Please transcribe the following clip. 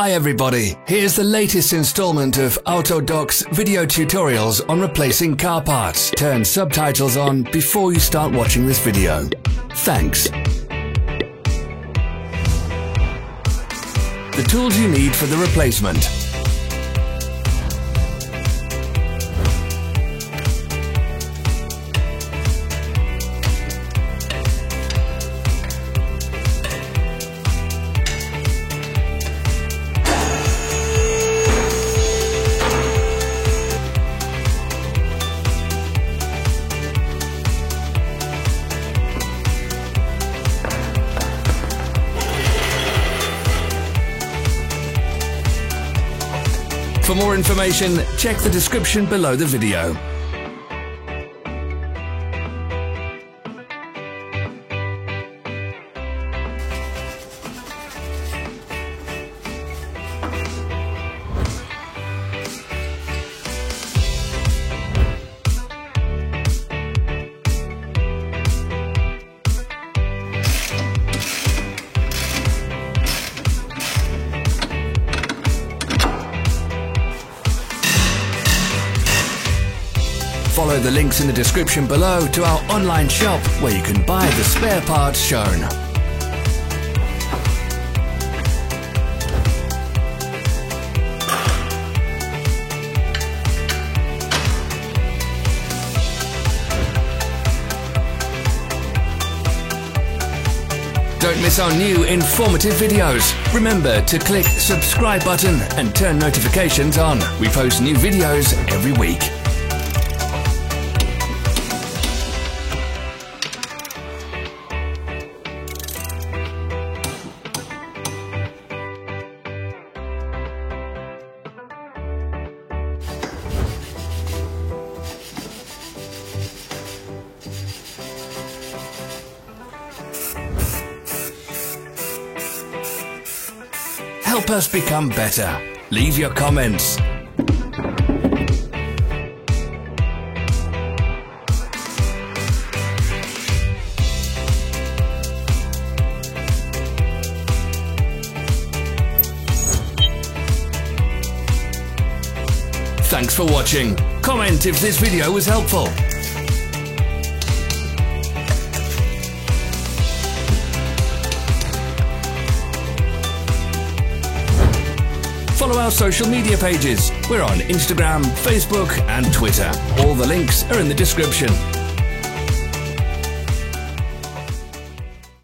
Hi everybody, here's the latest installment of Autodoc's video tutorials on replacing car parts. Turn subtitles on before you start watching this video. Thanks. The tools you need for the replacement. For more information, check the description below the video. Follow the links in the description below to our online shop where you can buy the spare parts shown. Don't miss our new informative videos. Remember to click subscribe button and turn notifications on. We post new videos every week. Help us become better. Leave your comments. Thanks for watching. Comment if this video was helpful. Follow our social media pages. We're on Instagram, Facebook and Twitter. All the links are in the description.